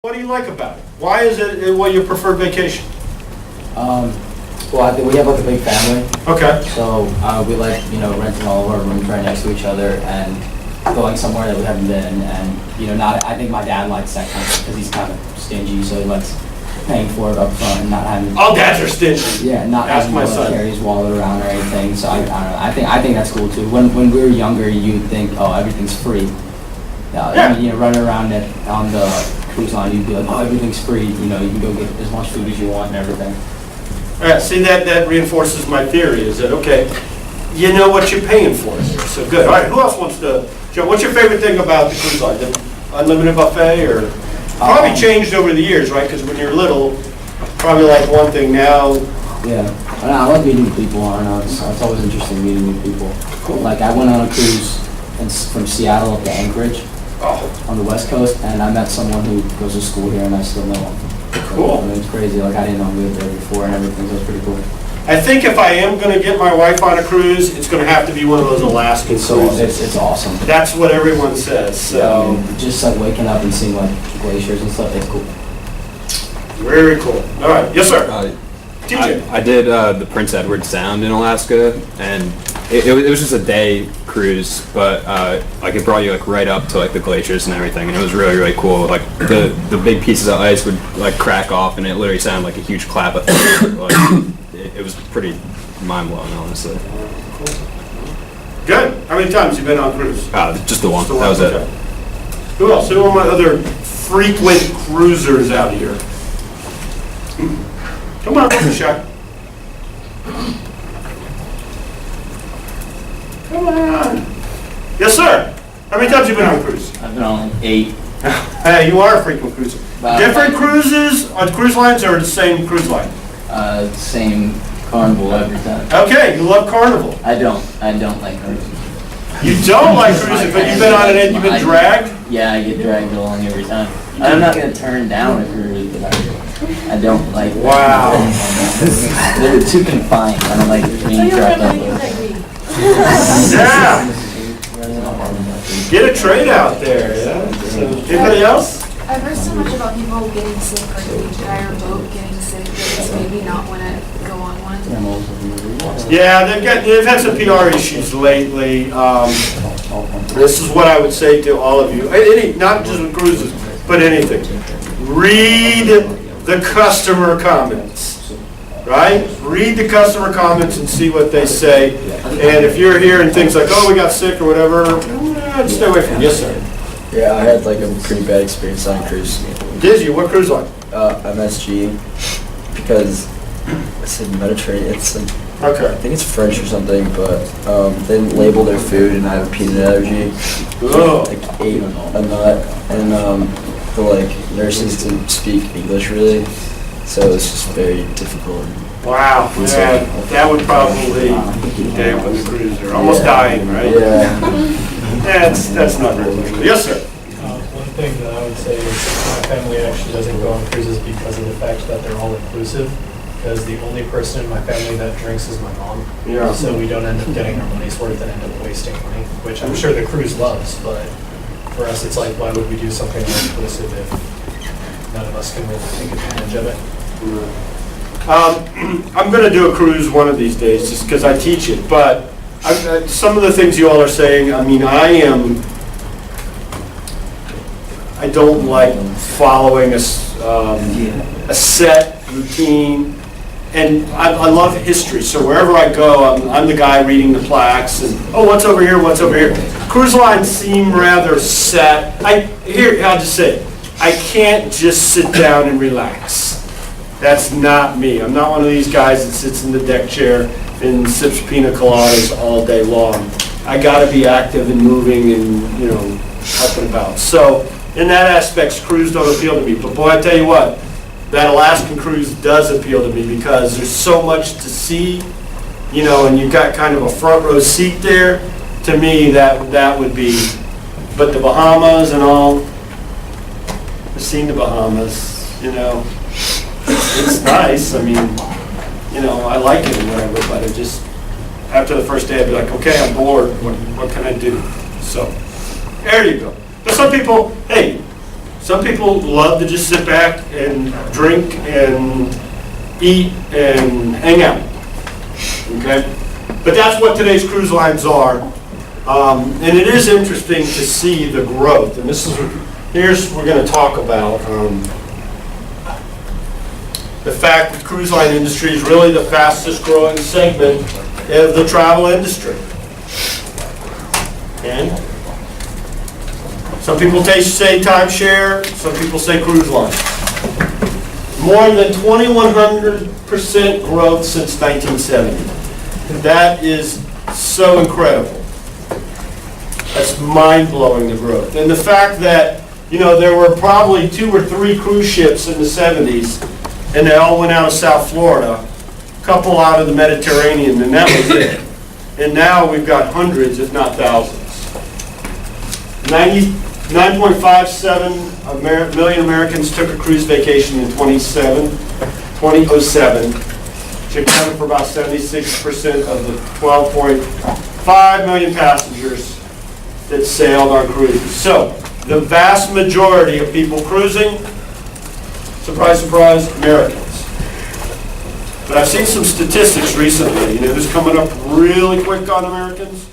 What do you like about it? Why is it your preferred vacation? Well, I think we have like a big family. Okay. So we like, renting all of our rooms right next to each other and going somewhere that we haven't been. And, I think my dad likes that kind of, because he's kind of stingy, so he likes paying for it up front and not having. All dads are stingy. Yeah, not Ask having my to son. carry his wallet around or anything. So I don't know. I think that's cool too. When we were younger, you'd think, oh, everything's free. Yeah. Running around on the cruise line, you'd be like, oh, everything's free. You can go get as much food as you want and everything. All right, see, that reinforces my theory, is that, okay, you know what you're paying for here, so good. All right, who else wants to, Joe, what's your favorite thing about the cruise line? The unlimited buffet, or, probably changed over the years, right? Because when you're little, probably like one thing now. Yeah, I like meeting new people. I don't know, it's always interesting meeting new people. Cool. Like, I went on a cruise from Seattle up to Anchorage on the West Coast, and I met someone who goes to school here, and I still know him. Cool. I mean, it's crazy. Like, I didn't know he lived there before and everything, so it's pretty cool. I think if I am going to get my wife on a cruise, it's going to have to be one of those Alaskan So cruises. it's awesome. That's what everyone says, so. Yeah, just like waking up and seeing like glaciers and stuff, it's cool. Very cool. All right, yes, sir. TJ. I did the Prince Edward Sound in Alaska, and it was just a day cruise, but like it brought you like right up to like the glaciers and everything, and it was really, really cool. Like the big pieces of ice would like crack off, and it literally sounded like a huge clap of thunder. Like, it was pretty mind blowing, honestly. Good. How many times have you been on cruise? Just the one. Just the That was okay. it. Who else? Who are my other frequent cruisers out here? Come on, don't be shy. Come on. Yes, sir. How many times have you been on a cruise? I've been on 8. Hey, you are a frequent cruiser. Different cruises on cruise lines or the same cruise line? Same Carnival every time. Okay, you love Carnival. I don't like cruising. You don't like cruising, but you've been on it and you've been dragged? Yeah, I get dragged along every time. I'm not gonna turn down a cruise, but I don't like. Wow. They're too confined. I don't like being trapped up. Yeah. Get a trade out there, yeah? So, anybody else? I've heard so much about people getting sick, like the entire boat getting sick, that it's maybe not want to go on one. Yeah, they've had some PR issues lately. This is what I would say to all of you, not just with cruises, but anything. Read the customer comments, right? Read the customer comments and see what they say. And if you're hearing things like, oh, we got sick or whatever, stay away from it. Yes, sir. Yeah, I had like a pretty bad experience on a cruise. Did you? What cruise line? MSG, because it's in Mediterranean. It's like, Okay. I think it's French or something, but they didn't label their food, and I have a peanut allergy. Oh. Like ate a nut, and the nurses didn't speak English really, so it was just very difficult. Wow. Yeah, that would probably dampen the cruise. They're almost dying, right? Yeah. That's not very good. Yes, sir. One thing that I would say is my family actually doesn't go on cruises because of the fact that they're all inclusive. Because the only person in my family that drinks is my mom. Yeah. So we don't end up getting our money's worth and end up wasting money, which I'm sure the cruise loves, but for us it's like, why would we do something more inclusive if none of us can really take advantage of it? I'm going to do a cruise one of these days just because I teach it, but some of the things you all are saying, I mean, I don't like following a set routine, and I love history, so wherever I go, I'm the guy reading the plaques, and, oh, what's over here, what's over here? Cruise lines seem rather set. I'll just say, I can't just sit down and relax. That's not me. I'm not one of these guys that sits in the deck chair and sips pina coladas all day long. I gotta be active and moving and, up and about. So, in that aspect, cruise don't appeal to me. But boy, I tell you what, that Alaskan cruise does appeal to me because there's so much to see, and you've got kind of a front row seat there. To me, that would be, but the Bahamas and all, I've seen the Bahamas, it's nice. I mean, I like it and whatever, but it just, after the first day, I'd be like, okay, I'm bored. What can I do? So, there you go. But some people, hey, Some people love to just sit back and drink and eat and hang out. Okay? But that's what today's cruise lines are. And it is interesting to see the growth. And here's we're going to talk about the fact that the cruise line industry is really the fastest growing segment of the travel industry. And some people say timeshare, some people say cruise line. More than 2,100% growth since 1970. That is so incredible. That's mind-blowing, the growth. And the fact that, there were probably 2 or 3 cruise ships in the 70s, and they all went out of South Florida, a couple out of the Mediterranean, and that was it. And now we've got hundreds, if not thousands. 9.57 million Americans took a cruise vacation in 2007, which accounted for about 76% of the 12.5 million passengers that sailed on cruises. So, the vast majority of people cruising, surprise, surprise, Americans. But I've seen some statistics recently, who's coming up really quick on Americans?